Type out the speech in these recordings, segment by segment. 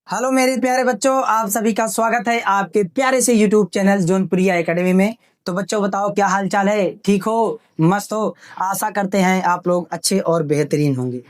Hello मेरे प्यारे बच्चों, आप सभी का स्वागत है आपके प्यारे से यूट्यूब चैनल जौनपुरिया एकेडमी में। तो बच्चों बताओ, क्या हाल चाल है? ठीक हो? मस्त हो? आशा करते हैं आप लोग अच्छे और बेहतरीन होंगे।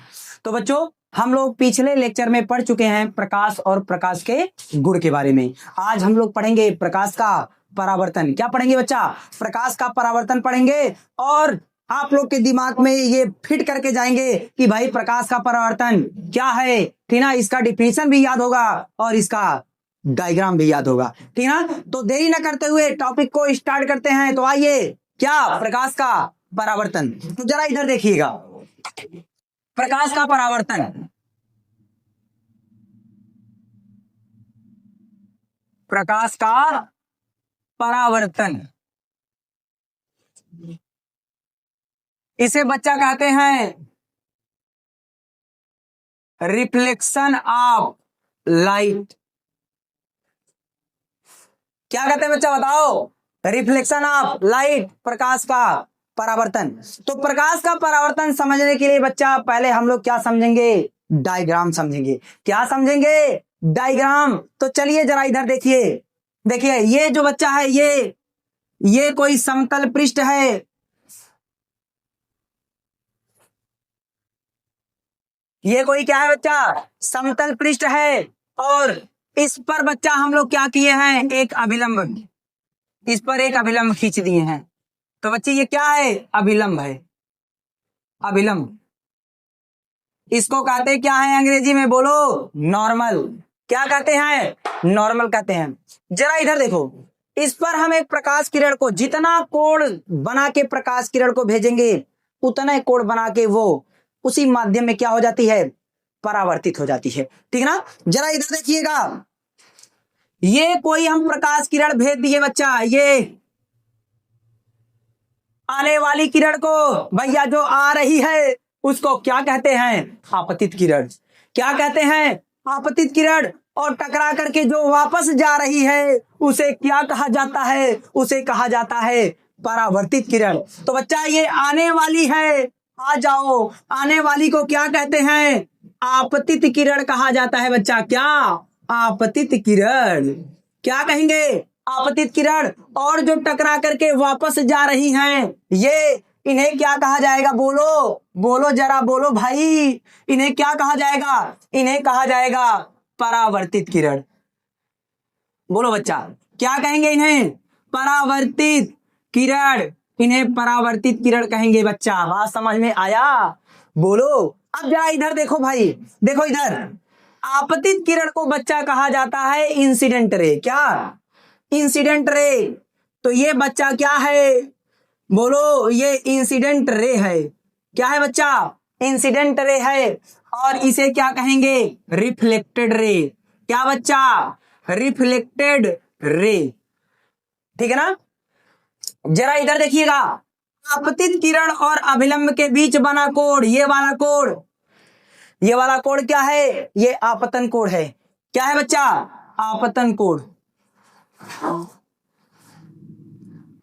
तो बच्चों, हम लोग पिछले लेक्चर में पढ़ चुके हैं प्रकाश और प्रकाश के गुण के बारे में। आज हम लोग पढ़ेंगे प्रकाश का परावर्तन। क्या पढ़ेंगे बच्चा? प्रकाश का परावर्तन पढ़ेंगे। और आप लोग के दिमाग में ये फिट करके जाएंगे कि भाई प्रकाश का परावर्तन क्या है, ठीक ना? इसका डिफिनेशन भी याद होगा और इसका डायग्राम भी याद होगा, ठीक ना? तो देरी ना करते हुए टॉपिक को स्टार्ट करते हैं। तो आइए, क्या प्रकाश का परावर्तन, तो जरा इधर देखिएगा। प्रकाश का परावर्तन, प्रकाश का परावर्तन, इसे बच्चा कहते हैं रिफ्लेक्शन ऑफ लाइट। क्या कहते हैं बच्चा, बताओ? रिफ्लेक्शन ऑफ लाइट, प्रकाश का परावर्तन। तो प्रकाश का परावर्तन समझने के लिए बच्चा पहले हम लोग क्या समझेंगे? डायग्राम समझेंगे। क्या समझेंगे? डायग्राम। तो चलिए जरा इधर देखिए। देखिए, ये जो बच्चा है, ये कोई समतल पृष्ठ है। ये कोई क्या है बच्चा? समतल पृष्ठ है। और इस पर बच्चा हम लोग क्या किए हैं? एक अभिलंब, इस पर एक अभिलंब खींच दिए हैं। तो बच्चे ये क्या है? अभिलंब है। अभिलंब, इसको कहते क्या है अंग्रेजी में? बोलो। नॉर्मल। क्या कहते हैं? नॉर्मल कहते हैं। जरा इधर देखो, इस पर हम एक प्रकाश किरण को, जितना कोण बना के प्रकाश किरण को भेजेंगे, उतना कोण बना के वो उसी माध्यम में क्या हो जाती है? परावर्तित हो जाती है, ठीक ना? जरा इधर देखिएगा, ये कोई हम प्रकाश किरण भेज दिए बच्चा, ये आने वाली किरण को भैया जो आ रही है उसको क्या कहते हैं? आपतित किरण। क्या कहते हैं? आपतित किरण। और टकरा करके जो वापस जा रही है उसे क्या कहा जाता है? उसे कहा जाता है परावर्तित किरण। तो बच्चा ये आने वाली है, आ जाओ, आने वाली को क्या कहते हैं? आपतित किरण कहा जाता है बच्चा। क्या? आपतित किरण। क्या कहेंगे? आपतित किरण। और जो टकरा करके वापस जा रही हैं, ये इन्हें क्या कहा जाएगा? बोलो, बोलो जरा, बोलो भाई, इन्हें क्या कहा जाएगा? इन्हें कहा जाएगा परावर्तित किरण। बोलो बच्चा, क्या कहेंगे इन्हें? परावर्तित किरण। इन्हें परावर्तित किरण कहेंगे बच्चा। बात समझ में आया? बोलो। अब जरा इधर देखो भाई, देखो इधर, आपतित किरण को बच्चा कहा जाता है इंसिडेंट रे। क्या? Incident ray. तो ये बच्चा क्या है? बोलो, ये इंसिडेंट रे है। क्या है बच्चा? इंसिडेंट रे है। और इसे क्या कहेंगे? Reflected ray. क्या बच्चा? रिफ्लेक्टेड रे, ठीक है ना? जरा इधर देखिएगा, आपतित किरण और अभिलंब के बीच बना कोण, ये वाला कोण, ये वाला कोण क्या है? ये आपतन कोण है। क्या है बच्चा? आपतन कोण।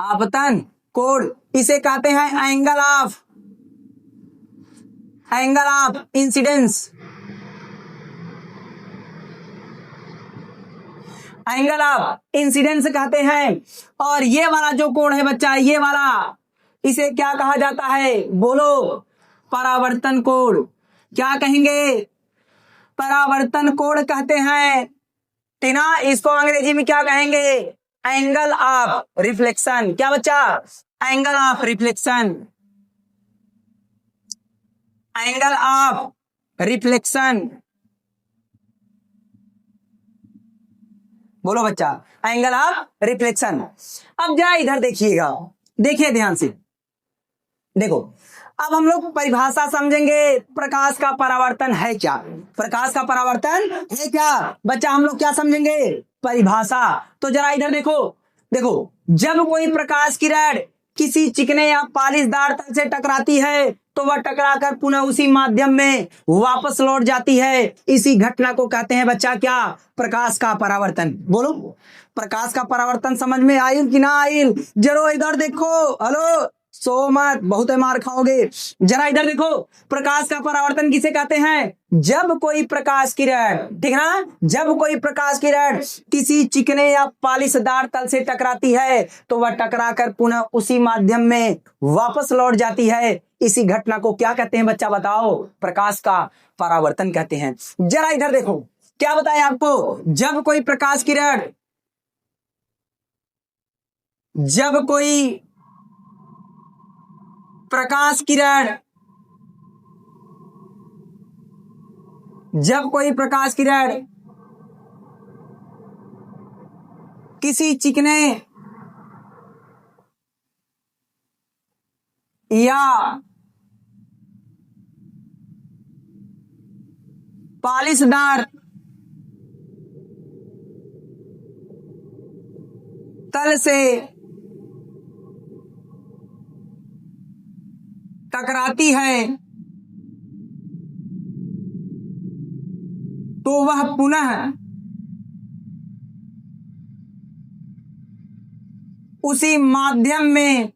आपतन कोण, इसे कहते हैं angle of incidence. Angle of incidence कहते हैं। और ये वाला जो कोण है बच्चा, ये वाला, इसे क्या कहा जाता है? बोलो। परावर्तन कोण। क्या कहेंगे? परावर्तन कोण कहते हैं, ठीक ना? इसको अंग्रेजी में क्या कहेंगे? Angle of reflection. क्या बच्चा? Angle of reflection. Angle of reflection. बोलो बच्चा, एंगल ऑफ रिफ्लेक्शन। अब जरा इधर देखिएगा, देखिए ध्यान से, देखो, अब हम लोग परिभाषा समझेंगे। प्रकाश का परावर्तन है क्या? प्रकाश का परावर्तन है क्या बच्चा? हम लोग क्या समझेंगे? परिभाषा। तो जरा इधर देखो, देखो, जब कोई प्रकाश किरण किसी चिकने या पालिशदार तल से टकराती है तो वह टकराकर पुनः उसी माध्यम में वापस लौट जाती है। इसी घटना को कहते हैं बच्चा क्या? प्रकाश का परावर्तन। बोलो, प्रकाश का परावर्तन समझ में आइल कि ना आइल? जरो इधर देखो। हेलो, सो मत, बहुत मार खाओगे। जरा इधर देखो, प्रकाश का परावर्तन किसे कहते हैं? जब कोई प्रकाश किरण, ठीक ना, जब कोई प्रकाश किरण किसी चिकने या पालिशदार तल से टकराती है तो वह टकराकर पुनः उसी माध्यम में वापस लौट जाती है। इसी घटना को क्या कहते हैं बच्चा, बताओ? प्रकाश का परावर्तन कहते हैं। जरा इधर देखो, क्या बताया आपको? जब कोई प्रकाश किरण, जब कोई प्रकाश किरण, जब कोई प्रकाश किरण किसी चिकने या पालिशदार तल से टकराती है तो वह पुनः उसी माध्यम में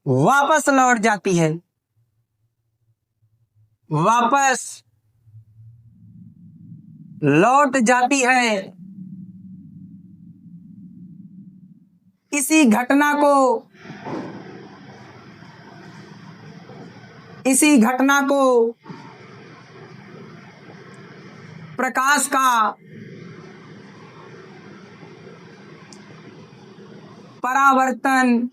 वापस लौट जाती है, वापस लौट जाती है। इसी घटना को प्रकाश का परावर्तन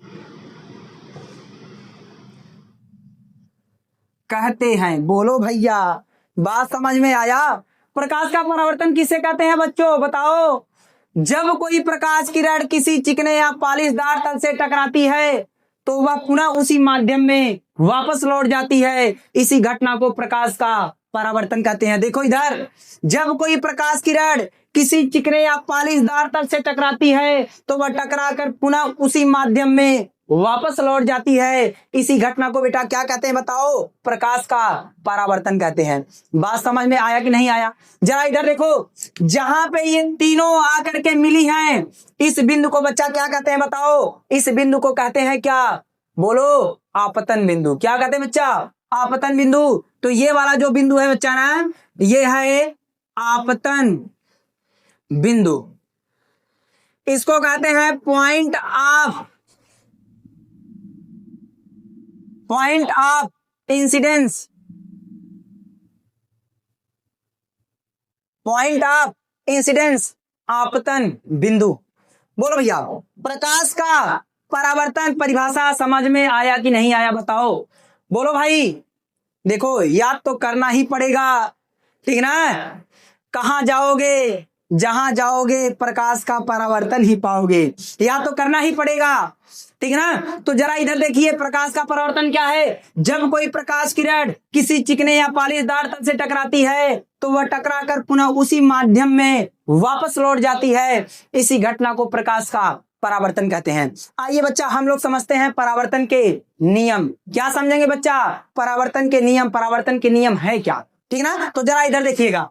कहते हैं। बोलो भैया, बात समझ में आया? प्रकाश का परावर्तन किसे कहते हैं बच्चों, बताओ? जब कोई प्रकाश किरण किसी चिकने या पालिशदार तल से टकराती है तो वह पुनः उसी माध्यम में वापस लौट जाती है। इसी घटना को प्रकाश का परावर्तन कहते हैं। देखो इधर, जब कोई प्रकाश किरण किसी चिकने या पालिशदार तल से टकराती है तो वह टकराकर पुनः उसी माध्यम में वापस लौट जाती है। इसी घटना को बेटा क्या कहते हैं, बताओ? प्रकाश का परावर्तन कहते हैं। बात समझ में आया कि नहीं आया? जरा इधर देखो, जहां पे ये तीनों आकर के मिली हैं, इस बिंदु को बच्चा क्या कहते हैं, बताओ? इस बिंदु को कहते हैं क्या? बोलो, आपतन बिंदु। क्या कहते हैं बच्चा? आपतन बिंदु। तो ये वाला जो बिंदु है बच्चा ना, ये है आपतन बिंदु। इसको कहते हैं point of incidence, point of incidence, आपतन बिंदु। बोलो भैया, प्रकाश का परावर्तन परिभाषा समझ में आया कि नहीं आया, बताओ? बोलो भाई। देखो, याद तो करना ही पड़ेगा, ठीक ना? कहां जाओगे? जहां जाओगे प्रकाश का परावर्तन ही पाओगे, याद तो करना ही पड़ेगा, ठीक ना? तो जरा इधर देखिए, प्रकाश का परावर्तन क्या है? जब कोई प्रकाश किरण किसी चिकने या पालिशदार तल से टकराती है तो वह टकराकर पुनः उसी माध्यम में वापस लौट जाती है। इसी घटना को प्रकाश का परावर्तन कहते हैं। आइए बच्चा, हम लोग समझते हैं परावर्तन के नियम। क्या समझेंगे बच्चा? परावर्तन के नियम। परावर्तन के नियम है क्या, ठीक ना? तो जरा इधर देखिएगा,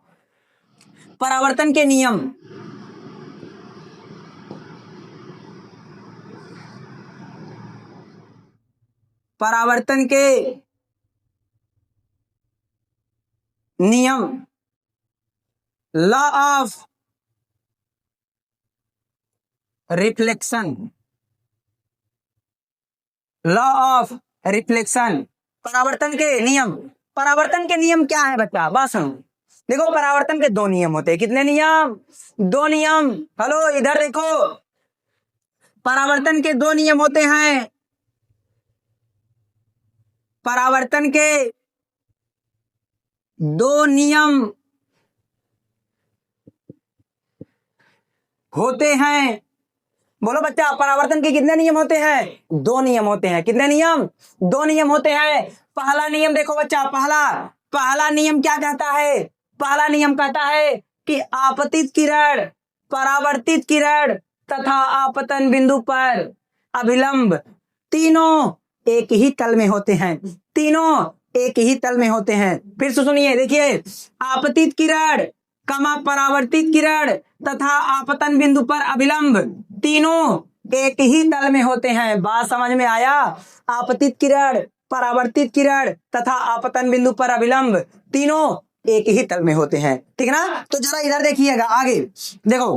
परावर्तन के नियम। परावर्तन के नियम, law of reflection, law of reflection. परावर्तन के नियम। परावर्तन के नियम क्या है बच्चा? बात सुनो। देखो, परावर्तन के दो नियम होते हैं। कितने नियम? दो नियम। हेलो, इधर देखो, परावर्तन के दो नियम होते हैं। परावर्तन के दो नियम होते हैं। बोलो बच्चा, परावर्तन के कितने नियम होते हैं? दो नियम होते हैं। कितने नियम? दो नियम होते हैं। पहला नियम देखो बच्चा, पहला नियम क्या कहता है? पहला नियम कहता है कि आपतित किरण, परावर्तित किरण तथा आपतन बिंदु पर अभिलंब तीनों एक ही तल में होते हैं। तीनों एक ही तल में होते हैं। फिर से सुनिए, देखिए, आपतित किरण, परावर्तित किरण तथा आपतन बिंदु पर अभिलंब तीनों एक ही तल में होते हैं। बात समझ में आया? आपतित किरण, परावर्तित किरण तथा आपतन बिंदु पर अभिलंब तीनों एक ही तल में होते हैं। ठीक ना? तो जरा इधर देखिएगा आगे। देखो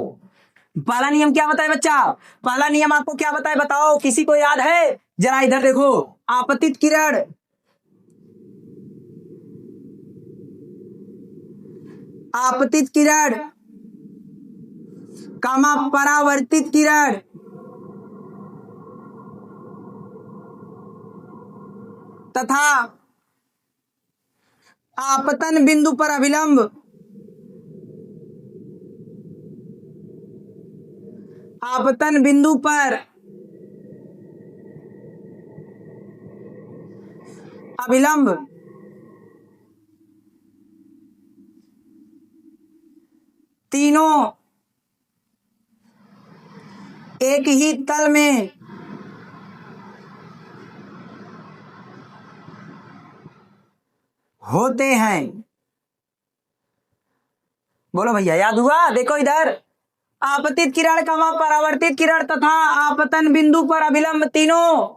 पहला नियम क्या बताए बच्चा? पहला नियम आपको क्या बताए बताओ, किसी को याद है? जरा इधर देखो, आपतित किरण, आपतित किरण कामा परावर्तित किरण तथा आपतन बिंदु पर अभिलंब आपतन बिंदु पर अभिलंब तीनों एक ही तल में होते हैं। बोलो भैया, याद हुआ? देखो इधर, आपतित किरण कामा परावर्तित किरण तथा आपतन बिंदु पर अभिलंब तीनों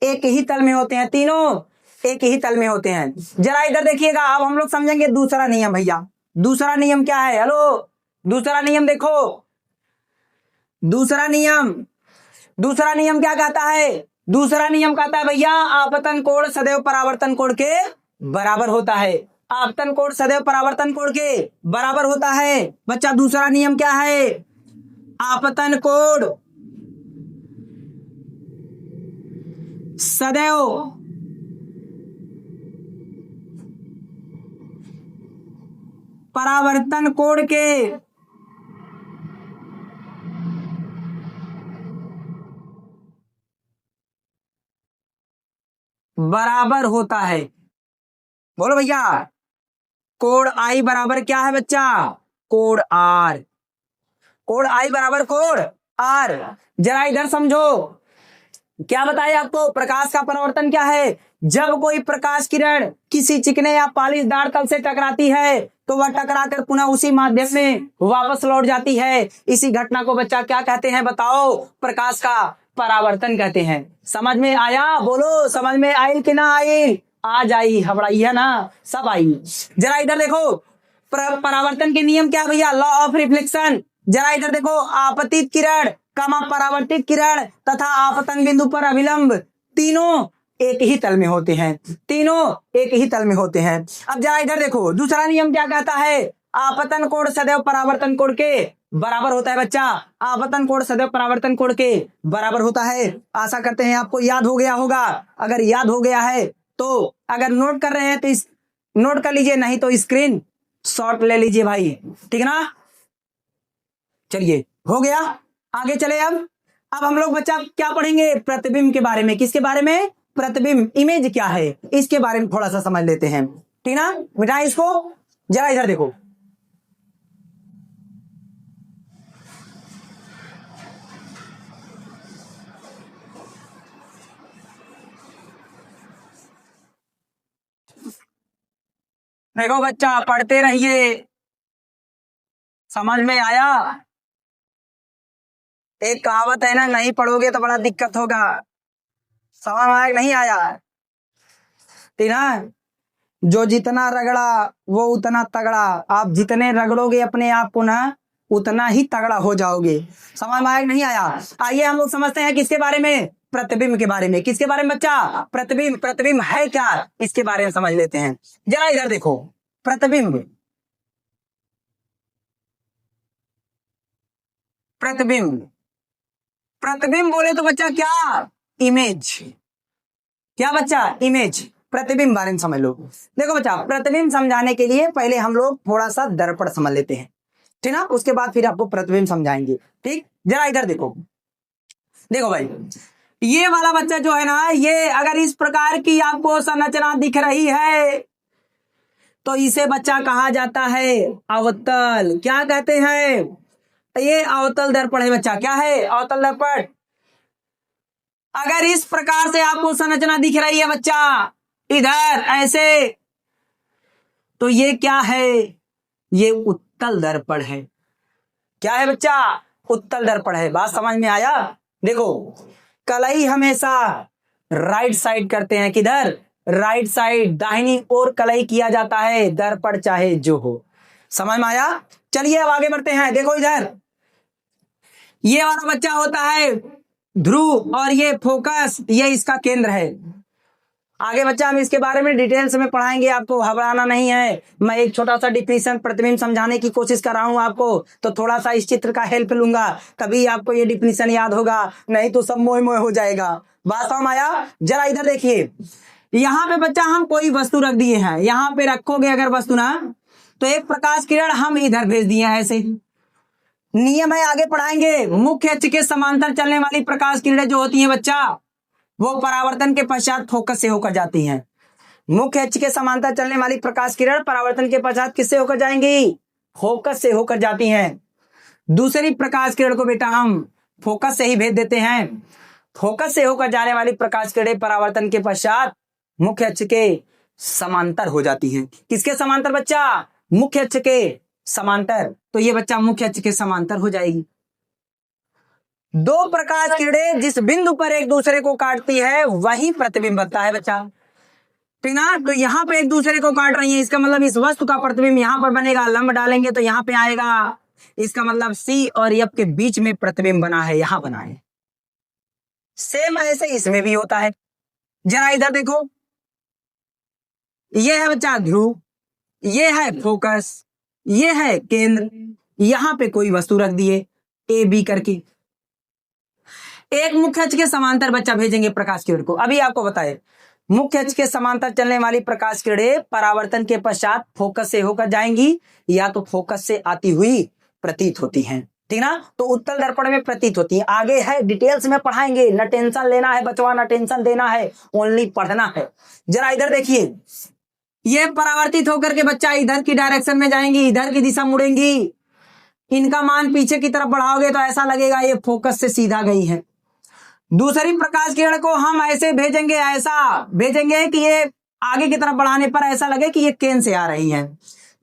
एक ही तल में होते हैं। तीनों एक ही तल में होते हैं। जरा इधर देखिएगा, अब हम लोग समझेंगे दूसरा नियम। भैया दूसरा नियम क्या है? हेलो, दूसरा नियम देखो, दूसरा नियम क्या कहता है? दूसरा नियम कहता है भैया, आपतन कोण सदैव परावर्तन कोण के बराबर होता है। आपतन कोण सदैव परावर्तन कोण के बराबर होता है। बच्चा दूसरा नियम क्या है? आपतन कोण सदैव परावर्तन कोण के बराबर होता है। बोलो भैया, कोण आई बराबर क्या है बच्चा? कोण आर। कोण आई बराबर कोण आर। जरा इधर समझो, क्या बताए आपको? प्रकाश का परावर्तन क्या है? जब कोई प्रकाश किरण किसी चिकने या पालिशदार तल से टकराती है तो वह टकराकर पुनः उसी माध्यम में वापस लौट जाती है। इसी घटना को बच्चा क्या कहते हैं बताओ? प्रकाश का परावर्तन कहते हैं। समझ में आया? बोलो, समझ में आई कि ना आई? आ जाई, हबड़ाई है ना, सब आई। जरा इधर देखो, परावर्तन के नियम क्या भैया? Law of reflection. जरा इधर देखो, आपतित किरण कामा परावर्तित किरण तथा आपतन बिंदु पर अभिलंब तीनों एक ही तल में होते हैं। तीनों एक ही तल में होते हैं। अब जरा इधर देखो, दूसरा नियम क्या कहता है? आपतन कोण सदैव परावर्तन कोण के बराबर होता है। बच्चा, आपतन कोण सदैव परावर्तन कोण के बराबर होता है। आशा करते हैं आपको याद हो गया होगा। अगर याद हो गया है तो अगर नोट कर रहे हैं तो इस नोट कर लीजिए, नहीं तो स्क्रीन शॉट ले लीजिए भाई। ठीक ना? चलिए, हो गया, आगे चले। अब हम लोग बच्चा क्या पढ़ेंगे? प्रतिबिंब के बारे में। किसके बारे में? प्रतिबिंब, इमेज क्या है, इसके बारे में थोड़ा सा समझ लेते हैं। ठीक ना? बेटा इसको जरा इधर देखो, देखो बच्चा, पढ़ते रहिए। समझ में आया? एक कहावत है ना, नहीं पढ़ोगे तो बड़ा दिक्कत होगा। समझ में आया? नहीं आया? ठीक ना? जो जितना रगड़ा वो उतना तगड़ा। आप जितने रगड़ोगे अपने आप को ना, उतना ही तगड़ा हो जाओगे। समझ में आया? नहीं आया? आइए हम लोग समझते हैं किसके बारे में? प्रतिबिंब के बारे में। किसके बारे में बच्चा? प्रतिबिंब। प्रतिबिंब है क्या, इसके बारे में समझ लेते हैं। जरा इधर देखो, प्रतिबिंब, प्रतिबिंब, प्रतिबिंब बोले तो बच्चा क्या? इमेज। क्या बच्चा? इमेज। प्रतिबिंब बारे में समझ लो। देखो बच्चा, प्रतिबिंब समझाने के लिए पहले हम लोग थोड़ा सा दर्पण समझ लेते हैं। ठीक ना? उसके बाद फिर आपको प्रतिबिंब समझाएंगे। ठीक? जरा इधर देखो, देखो भाई, ये वाला बच्चा जो है ना, ये अगर इस प्रकार की आपको संरचना दिख रही है तो इसे बच्चा कहा जाता है अवतल। क्या कहते हैं? ये अवतल दर्पण है बच्चा। क्या है? अवतल दर्पण। अगर इस प्रकार से आपको संरचना दिख रही है बच्चा, इधर ऐसे, तो ये क्या है? ये उत्तल दर्पण है। क्या है बच्चा? उत्तल दर्पण है। बात समझ में आया? देखो, कलई हमेशा राइट साइड करते हैं, किधर? राइट साइड, दाहिनी ओर कलई किया जाता है, दर्पण चाहे जो हो। समझ में आया? चलिए अब आगे बढ़ते हैं। देखो इधर, ये वाला बच्चा होता है ध्रुव और ये फोकस, ये इसका केंद्र है। आगे बच्चा हम इसके बारे में डिटेल्स में पढ़ाएंगे, आपको घबराना नहीं है। मैं एक छोटा सा डिफिनेशन प्रतिबिंब समझाने की कोशिश कर रहा हूं आपको, तो थोड़ा सा इस चित्र का हेल्प लूंगा, तभी आपको ये डिफिनेशन याद होगा, नहीं तो सब मोह मोह हो जाएगा। बात समझ आया? जरा इधर देखिए, यहाँ पे बच्चा हम कोई वस्तु रख दिए हैं, यहाँ पे रखोगे अगर वस्तु ना, तो एक प्रकाश किरण हम इधर भेज दिए हैं। ऐसे नियम है, आगे पढ़ाएंगे। मुख्य अक्ष के समांतर चलने वाली प्रकाश किरणें जो होती हैं बच्चा, वो परावर्तन के पश्चात फोकस से होकर जाती हैं। मुख्य अक्ष के समांतर चलने वाली प्रकाश किरण परावर्तन के पश्चात किससे होकर जाएंगी? फोकस से होकर जाती हैं। दूसरी प्रकाश किरण को बेटा हम फोकस से ही भेज देते हैं। फोकस से होकर जाने वाली प्रकाश किरणें परावर्तन के पश्चात मुख्य अक्ष के समांतर हो जाती हैं। किसके समांतर बच्चा? मुख्य अक्ष के समांतर। तो ये बच्चा मुख्य अक्ष के समांतर हो जाएगी। दो प्रकाश किरणें जिस बिंदु पर एक दूसरे को काटती है वही प्रतिबिंब बनता है बच्चा, ठीक ना? तो यहाँ पे एक दूसरे को काट रही है, इसका मतलब इस वस्तु का प्रतिबिंब यहाँ पर बनेगा, लंब डालेंगे तो यहाँ पे आएगा, इसका मतलब सी और एफ के बीच में प्रतिबिंब बना है, यहाँ बना है। सेम ऐसे इसमें भी होता है। जरा इधर देखो, ये है बच्चा ध्रुव, ये है फोकस, ये है केंद्र, यहाँ पे कोई वस्तु रख दिए ए बी करके। एक मुख्य अक्ष के समांतर बच्चा भेजेंगे प्रकाश किरण को। अभी आपको बताए, मुख्य अक्ष के समांतर चलने वाली प्रकाश किरणें परावर्तन के पश्चात फोकस से होकर जाएंगी, या तो फोकस से आती हुई प्रतीत होती हैं, ठीक ना? तो उत्तल दर्पण में प्रतीत होती है। आगे है, डिटेल्स में पढ़ाएंगे, न टेंशन लेना है बचवा, न टेंशन देना है, ओनली पढ़ना है। जरा इधर देखिए, ये परावर्तित होकर के बच्चा इधर की डायरेक्शन में जाएंगी, इधर की दिशा मुड़ेंगी। इनका मान पीछे की तरफ बढ़ाओगे तो ऐसा लगेगा ये फोकस से सीधा गई है। दूसरी प्रकाश किरण को हम ऐसे भेजेंगे, ऐसा भेजेंगे कि ये आगे की तरफ बढ़ाने पर ऐसा लगे कि ये केंद्र से आ रही है।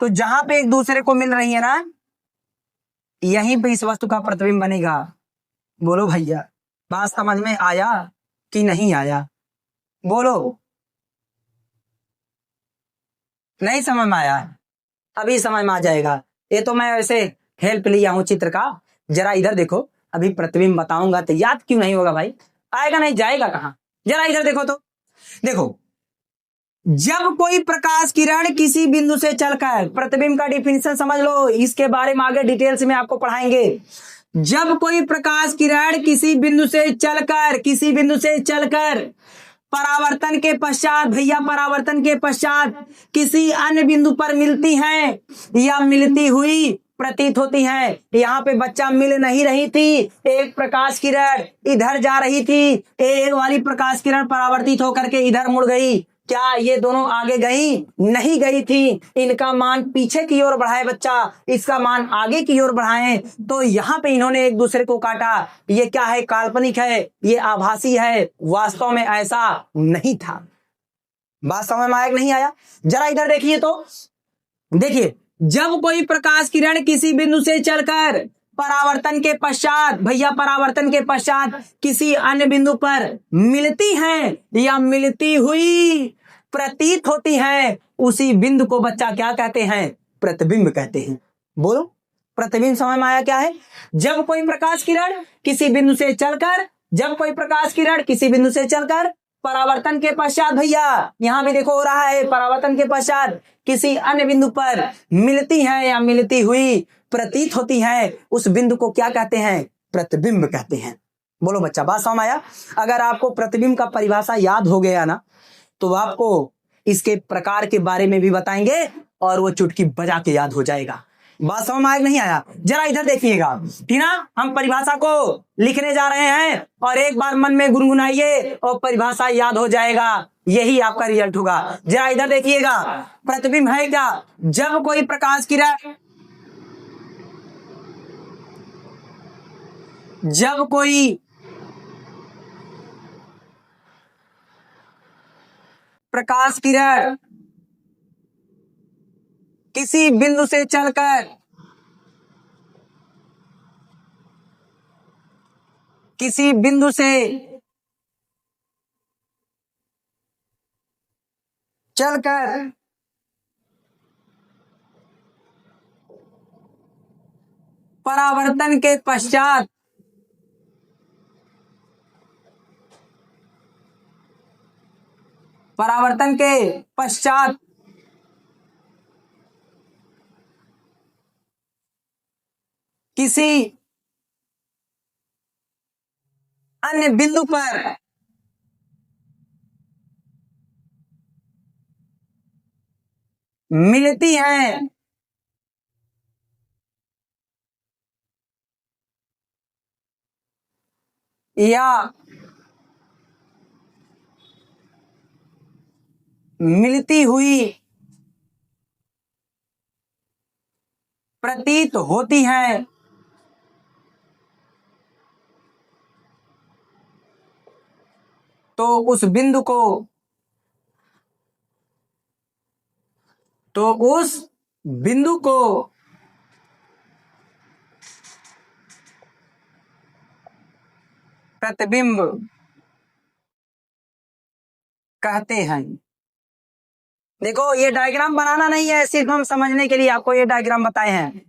तो जहां पे एक दूसरे को मिल रही है ना, यहीं पे इस वस्तु का प्रतिबिंब बनेगा। बोलो भैया, बात समझ में आया कि नहीं आया? बोलो, नहीं समझ में आया? अभी समझ में आ जाएगा। ये तो मैं वैसे हेल्प लिया हूं चित्र का। जरा इधर देखो, अभी प्रतिबिंब बताऊंगा तो याद क्यों नहीं होगा भाई? आएगा नहीं, जाएगा कहां? जरा इधर देखो, तो देखो, जब कोई प्रकाश किरण किसी बिंदु से चलकर, प्रतिबिंब का डिफिनेशन समझ लो, इसके बारे में आगे डिटेल्स में आपको पढ़ाएंगे। जब कोई प्रकाश किरण किसी बिंदु से चलकर परावर्तन के पश्चात, भैया परावर्तन के पश्चात किसी अन्य बिंदु पर मिलती हैं या मिलती हुई प्रतीत होती है। यहाँ पे बच्चा मिल नहीं रही थी, एक प्रकाश किरण इधर जा रही थी, एक वाली प्रकाश किरण परावर्तित होकर के इधर मुड़ गई। क्या ये दोनों आगे गई? नहीं गई थी। इनका मान पीछे की ओर बढ़ाए बच्चा, इसका मान आगे की ओर बढ़ाएं, तो यहाँ पे इन्होंने एक दूसरे को काटा। ये क्या है? काल्पनिक है, ये आभासी है, वास्तव में ऐसा नहीं था। बात समझ में आया कि नहीं आया? जरा इधर देखिए, तो देखिए, जब कोई प्रकाश किरण किसी बिंदु से चलकर परावर्तन के पश्चात, भैया परावर्तन के पश्चात किसी अन्य बिंदु पर मिलती हैं या मिलती हुई प्रतीत होती हैं, उसी बिंदु को बच्चा क्या कहते हैं? प्रतिबिंब कहते हैं। बोलो, प्रतिबिंब समझ में आया क्या है? जब कोई प्रकाश किरण किसी बिंदु से चलकर, जब कोई प्रकाश किरण किसी बिंदु से चलकर परावर्तन के पश्चात, भैया यहां भी देखो हो रहा है, परावर्तन के पश्चात किसी अन्य बिंदु पर मिलती है या मिलती हुई प्रतीत होती है, उस बिंदु को क्या कहते हैं? प्रतिबिंब कहते हैं। बोलो बच्चा, बात समझ आया? अगर आपको प्रतिबिंब का परिभाषा याद हो गया ना, तो आपको इसके प्रकार के बारे में भी बताएंगे और वो चुटकी बजा के याद हो जाएगा। बात समझ में आया नहीं आया? जरा इधर देखिएगा, ठीक ना? हम परिभाषा को लिखने जा रहे हैं और एक बार मन में गुनगुनाइए और परिभाषा याद हो जाएगा, यही आपका रिजल्ट होगा। जरा इधर देखिएगा, प्रतिबिंब है क्या? जब कोई प्रकाश किरण, जब कोई प्रकाश किरण किसी बिंदु से चलकर किसी बिंदु से चलकर परावर्तन के पश्चात किसी अन्य बिंदु पर मिलती हैं या मिलती हुई प्रतीत होती हैं, तो उस बिंदु को प्रतिबिंब कहते हैं। देखो, ये डायग्राम बनाना नहीं है, सिर्फ हम समझने के लिए आपको ये डायग्राम बताए हैं।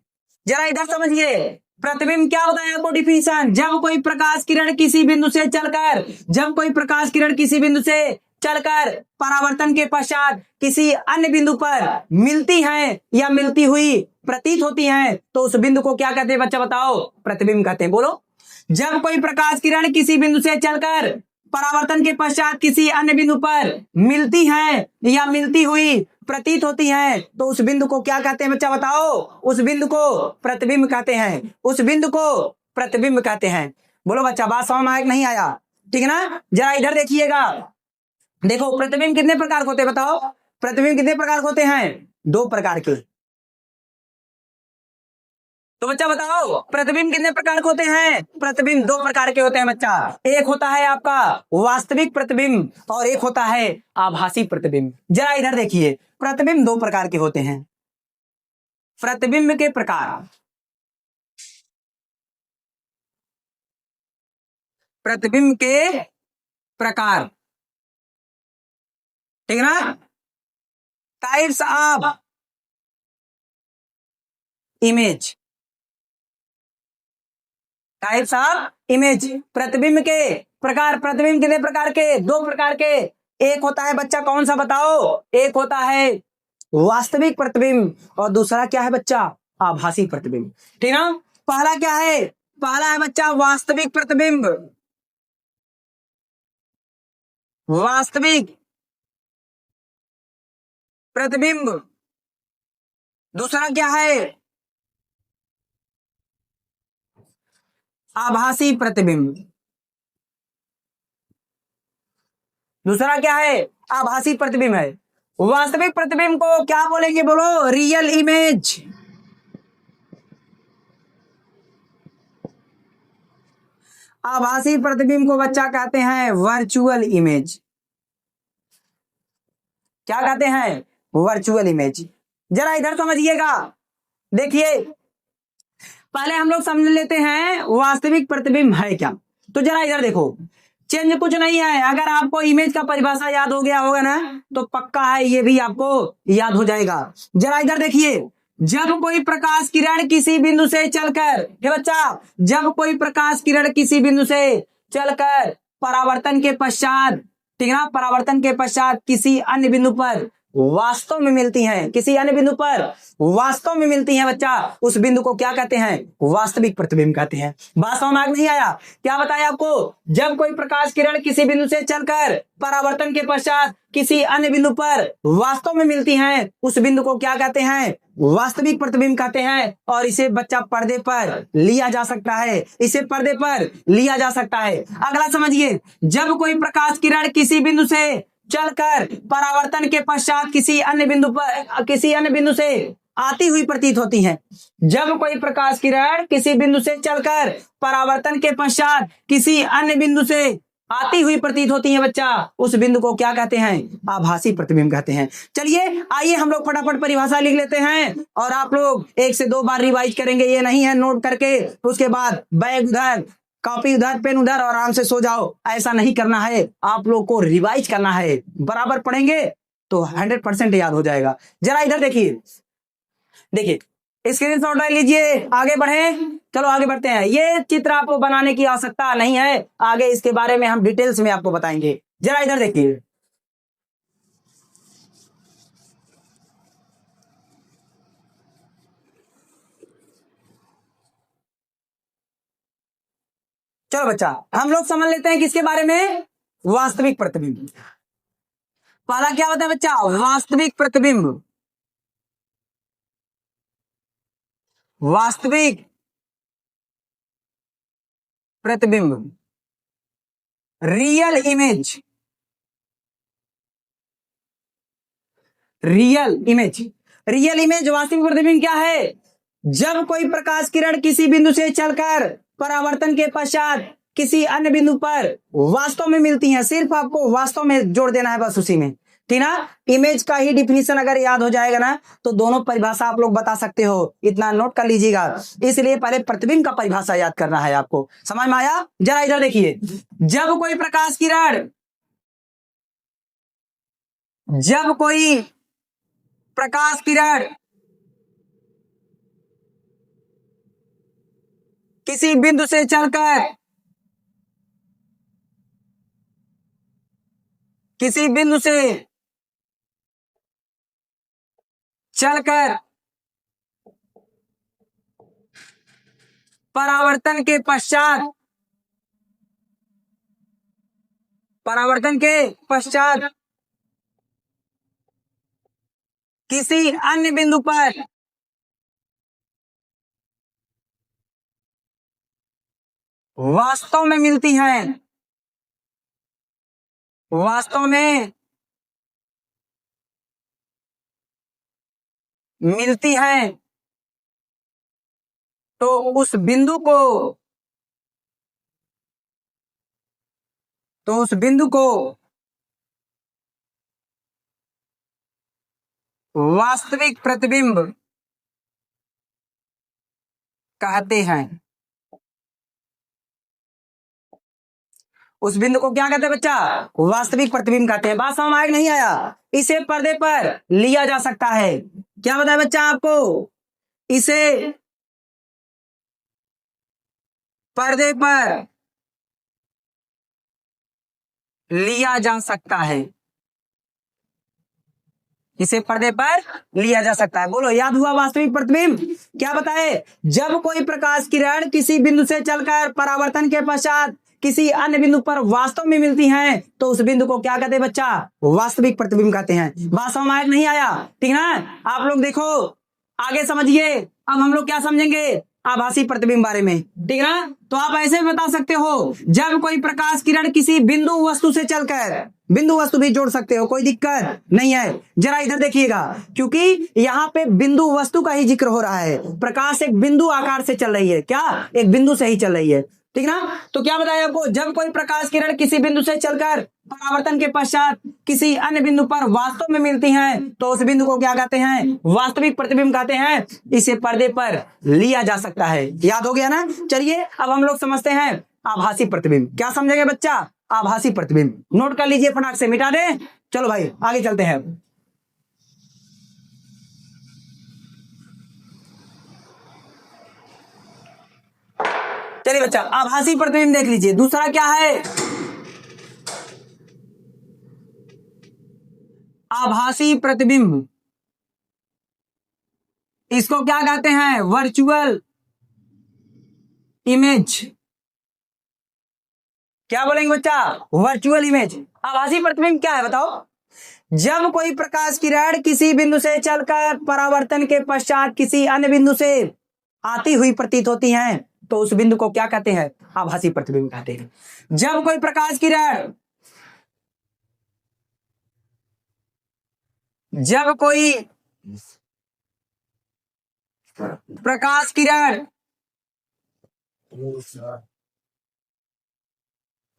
जरा इधर समझिए, प्रतिबिंब क्या होता है आपको डिफिनीशन। जब कोई प्रकाश किरण किसी बिंदु से चलकर परावर्तन के पश्चात किसी अन्य बिंदु पर मिलती हैं या मिलती हुई प्रतीत होती हैं, तो उस बिंदु को क्या कहते हैं बच्चा, बताओ? प्रतिबिंब कहते हैं। बोलो। जब कोई प्रकाश किरण किसी बिंदु से चलकर परावर्तन के पश्चात किसी अन्य बिंदु पर मिलती हैं या मिलती हुई प्रतीत होती हैं, तो उस बिंदु को क्या कहते हैं बच्चा, बताओ? उस बिंदु को प्रतिबिंब कहते हैं। बोलो बच्चा, बात समझ में आया कि नहीं आया? ठीक है ना? जरा इधर देखिएगा। देखो, प्रतिबिंब कितने प्रकार के होते हैं, बताओ? प्रतिबिंब कितने प्रकार के होते हैं? 2 प्रकार के। तो बच्चा बताओ, प्रतिबिंब कितने प्रकार के होते हैं? प्रतिबिंब 2 प्रकार के होते हैं बच्चा। एक होता है आपका वास्तविक प्रतिबिंब और एक होता है आभासी प्रतिबिंब। जरा इधर देखिए, प्रतिबिंब 2 प्रकार के होते हैं। प्रतिबिंब के प्रकार, ठीक है ना? टाइप्स ऑफ इमेज, प्रतिबिंब के प्रकार। प्रतिबिंब कितने प्रकार के? 2 प्रकार के। एक होता है बच्चा, कौन सा बताओ? एक होता है वास्तविक प्रतिबिंब और दूसरा क्या है बच्चा? आभासी प्रतिबिंब। ठीक ना? पहला क्या है? पहला है बच्चा वास्तविक प्रतिबिंब। दूसरा क्या है? आभासी प्रतिबिंब। दूसरा क्या है? आभासी प्रतिबिंब है। वास्तविक प्रतिबिंब को क्या बोलेंगे? बोलो, रियल इमेज। आभासी प्रतिबिंब को बच्चा कहते हैं वर्चुअल इमेज। क्या कहते हैं? Virtual image. जरा इधर समझिएगा। देखिए, पहले हम लोग समझ लेते हैं वास्तविक प्रतिबिंब है क्या। तो जरा इधर देखो, चेंज कुछ नहीं है। अगर आपको इमेज का परिभाषा याद हो गया होगा ना, तो पक्का है ये भी आपको याद हो जाएगा। जरा इधर देखिए, जब कोई प्रकाश किरण किसी बिंदु से चलकर, हे बच्चा, जब कोई प्रकाश किरण किसी बिंदु से चलकर परावर्तन के पश्चात, ठीक है ना, परावर्तन के पश्चात किसी अन्य बिंदु पर वास्तव में मिलती हैं, किसी अन्य बिंदु पर वास्तव में मिलती हैं बच्चा, उस बिंदु को क्या कहते हैं? वास्तविक प्रतिबिंब कहते हैं। बात समझ में नहीं आया? क्या बताया आपको? जब कोई प्रकाश किरण किसी बिंदु से चलकर परावर्तन के पश्चात किसी अन्य बिंदु पर वास्तव में मिलती हैं, उस बिंदु को क्या कहते हैं? वास्तविक प्रतिबिंब कहते हैं। और इसे बच्चा पर्दे पर लिया जा सकता है, अगला समझिए, जब कोई प्रकाश किरण किसी बिंदु से चलकर परावर्तन के पश्चात किसी अन्य बिंदु से आती हुई प्रतीत होती हैं। जब कोई प्रकाश किरण किसी बिंदु से चलकर परावर्तन के पश्चात किसी अन्य बिंदु से आती हुई प्रतीत होती है बच्चा, उस बिंदु को क्या कहते हैं? आभासी प्रतिबिंब कहते हैं। चलिए, आइए हम लोग फटाफट परिभाषा लिख लेते हैं और आप लोग 1 से 2 बार रिवाइज करेंगे, ये नहीं है नोट करके उसके बाद बैग उधर कॉपी उधर, पेन उधर और आराम से सो जाओ, ऐसा नहीं करना है। आप लोग को रिवाइज करना है, बराबर पढ़ेंगे तो 100% याद हो जाएगा। जरा इधर देखिए, देखिए स्क्रीनशॉट ले लीजिए, आगे बढ़े। चलो आगे बढ़ते हैं। ये चित्र आपको बनाने की आवश्यकता नहीं है, आगे इसके बारे में हम डिटेल्स में आपको बताएंगे। जरा इधर देखिए, चलो बच्चा हम लोग समझ लेते हैं किसके बारे में, वास्तविक प्रतिबिंब। पहला क्या होता है बच्चा, वास्तविक प्रतिबिंब। वास्तविक प्रतिबिंब, real image. Real image, real image वास्तविक प्रतिबिंब क्या है? जब कोई प्रकाश किरण किसी बिंदु से चलकर परावर्तन के पश्चात किसी अन्य बिंदु पर वास्तव में मिलती है, सिर्फ आपको वास्तव में जोड़ देना है बस उसी में, ठीक ना। इमेज का ही डिफिनीशन अगर याद हो जाएगा ना तो दोनों परिभाषा आप लोग बता सकते हो, इतना नोट कर लीजिएगा। इसलिए पहले प्रतिबिंब का परिभाषा याद करना है आपको, समझ में आया? जरा इधर देखिए, जब कोई प्रकाश किरण, जब कोई प्रकाश किरण किसी बिंदु से चलकर, किसी बिंदु से चलकर परावर्तन के पश्चात, परावर्तन के पश्चात किसी अन्य बिंदु पर वास्तव में मिलती हैं, वास्तव में मिलती हैं, तो उस बिंदु को, तो उस बिंदु को वास्तविक प्रतिबिंब कहते हैं। उस बिंदु को क्या कहते हैं बच्चा? वास्तविक प्रतिबिंब कहते हैं। बात समझ नहीं आया? इसे पर्दे पर लिया जा सकता है, क्या बताया बच्चा आपको? इसे पर्दे पर लिया जा सकता है, इसे पर्दे पर लिया जा सकता है। बोलो, याद हुआ वास्तविक प्रतिबिंब? क्या बताए? जब कोई प्रकाश किरण किसी बिंदु से चलकर परावर्तन के पश्चात किसी अन्य बिंदु पर वास्तव में मिलती हैं, तो उस बिंदु को क्या कहते हैं बच्चा? वास्तविक प्रतिबिंब कहते हैं। बात समझ नहीं आया? ठीक ना। आप लोग देखो आगे समझिए। अब हम लोग क्या समझेंगे? आभासी प्रतिबिंब बारे में, ठीक ना। तो आप ऐसे बता सकते हो, जब कोई प्रकाश किरण किसी बिंदु वस्तु से चलकर, बिंदु वस्तु भी जोड़ सकते हो, कोई दिक्कत नहीं है। जरा इधर देखिएगा, क्योंकि यहाँ पे बिंदु वस्तु का ही जिक्र हो रहा है। प्रकाश एक बिंदु आकार से चल रही है, क्या एक बिंदु से ही चल रही है, ठीक ना। तो क्या बताया आपको? जब कोई प्रकाश किरण किसी बिंदु से चलकर परावर्तन के पश्चात किसी अन्य बिंदु पर वास्तव में मिलती हैं, तो उस बिंदु को क्या कहते हैं? वास्तविक प्रतिबिंब कहते हैं। इसे पर्दे पर लिया जा सकता है। याद हो गया ना? चलिए अब हम लोग समझते हैं आभासी प्रतिबिंब। क्या समझेंगे बच्चा? आभासी प्रतिबिंब नोट कर लीजिए, फटाक से मिटा दें। चलो भाई आगे चलते हैं। चलिए बच्चा, आभासी प्रतिबिंब देख लीजिए। दूसरा क्या है? आभासी प्रतिबिंब, इसको क्या कहते हैं? Virtual image. क्या बोलेंगे बच्चा? Virtual image. आभासी प्रतिबिंब क्या है बताओ? जब कोई प्रकाश किरण किसी बिंदु से चलकर परावर्तन के पश्चात किसी अन्य बिंदु से आती हुई प्रतीत होती हैं, तो उस बिंदु को क्या कहते हैं? आभासी प्रतिबिंब कहते हैं। जब कोई प्रकाश किरण, जब कोई प्रकाश किरण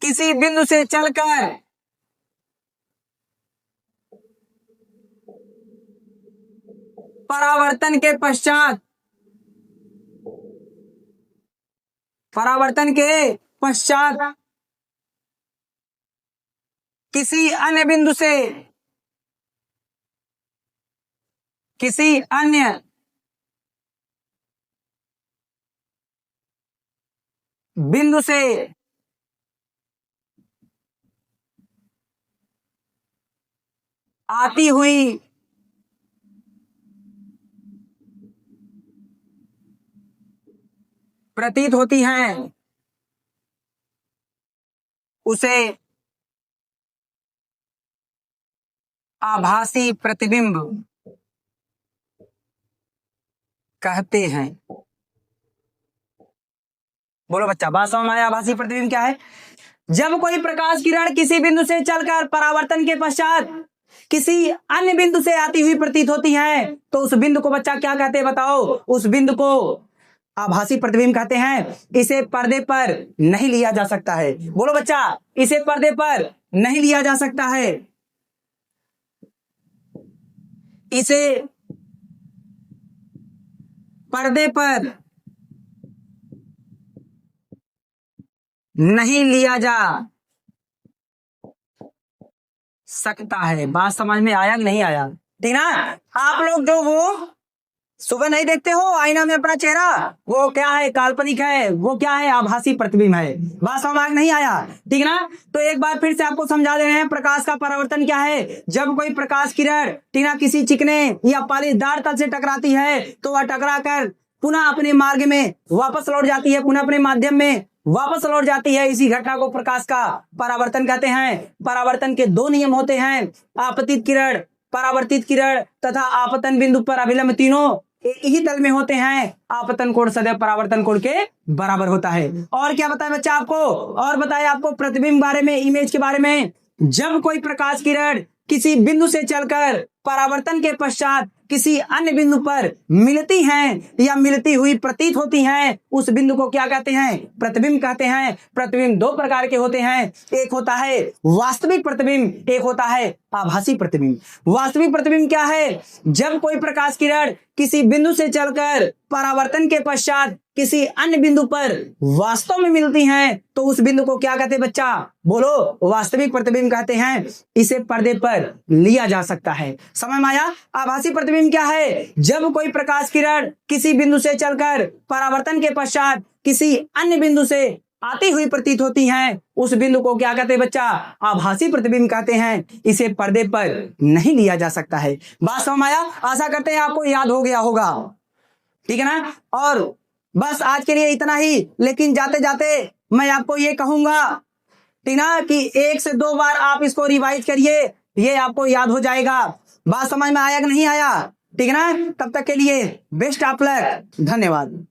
किसी बिंदु से चलकर परावर्तन के पश्चात, परावर्तन के पश्चात किसी अन्य बिंदु से किसी अन्य बिंदु से आती हुई प्रतीत होती हैं उसे आभासी प्रतिबिंब कहते हैं। बोलो बच्चा, बात समझ में आया? आभासी प्रतिबिंब क्या है? जब कोई प्रकाश किरण किसी बिंदु से चलकर परावर्तन के पश्चात किसी अन्य बिंदु से आती हुई प्रतीत होती है तो उस बिंदु को बच्चा क्या कहते हैं बताओ? उस बिंदु को आभासी प्रतिबिंब कहते हैं। इसे पर्दे पर नहीं लिया जा सकता है। बोलो बच्चा, इसे पर्दे पर नहीं लिया जा सकता है। इसे पर्दे पर नहीं लिया जा सकता है। बात समझ में आया कि नहीं आया? ठीक ना? आप लोग जो वो सुबह नहीं देखते हो आईना में अपना चेहरा, वो क्या है? काल्पनिक है। वो क्या है? आभासी प्रतिबिंब है। बात समझ में नहीं आया? ठीक ना? तो एक बार फिर से आपको समझा दे रहे हैं, प्रकाश का परावर्तन क्या है। जब कोई प्रकाश किरण ठीक ना किसी चिकने या पालीदार तल से टकराती है तो वह टकरा कर पुनः अपने मार्ग में वापस लौट जाती है, पुनः अपने माध्यम में वापस लौट जाती है। इसी घटना को प्रकाश का परावर्तन कहते हैं। परावर्तन के दो नियम होते हैं, आपतित किरण, परावर्तित किरण तथा आपतन बिंदु पर अभिलंब, तीनों एक ही तल में होते हैं। आपतन कोण सदैव परावर्तन कोण के बराबर होता है। और क्या बताए बच्चा आपको? और बताए आपको प्रतिबिंब बारे में, इमेज के बारे में। जब कोई प्रकाश किरण किसी बिंदु से चलकर परावर्तन के पश्चात किसी अन्य बिंदु पर मिलती हैं या मिलती हुई प्रतीत होती हैं, उस बिंदु को क्या कहते हैं? प्रतिबिंब कहते हैं। प्रतिबिंब दो प्रकार के होते हैं, एक होता है वास्तविक प्रतिबिंब, एक होता है आभासी प्रतिबिंब। वास्तविक प्रतिबिंब क्या है? जब कोई प्रकाश किरण किसी बिंदु से चलकर परावर्तन के पश्चात किसी अन्य बिंदु पर वास्तव में मिलती हैं तो उस बिंदु को क्या कहते हैं बच्चा? बोलो, वास्तविक प्रतिबिंब कहते हैं। इसे पर्दे पर लिया जा सकता है। समझ में आया? आभासी प्रतिबिंब क्या है? जब कोई प्रकाश किरण किसी बिंदु से चलकर परावर्तन के पश्चात किसी अन्य बिंदु से आती हुई प्रतीत होती हैं, उस बिंदु को क्या कहते हैं बच्चा? आभासी प्रतिबिंब कहते हैं। इसे पर्दे पर नहीं लिया जा सकता है। बात समझ में आया? आशा करते हैं आपको याद हो गया होगा। ठीक है ना? और बस आज के लिए इतना ही। लेकिन जाते जाते मैं आपको ये कहूंगा ठीक ना कि 1 से 2 बार आप इसको रिवाइज करिए, ये आपको याद हो जाएगा। बात समझ में आया कि नहीं आया? ठीक है ना? तब तक के लिए बेस्ट ऑफ लक। धन्यवाद।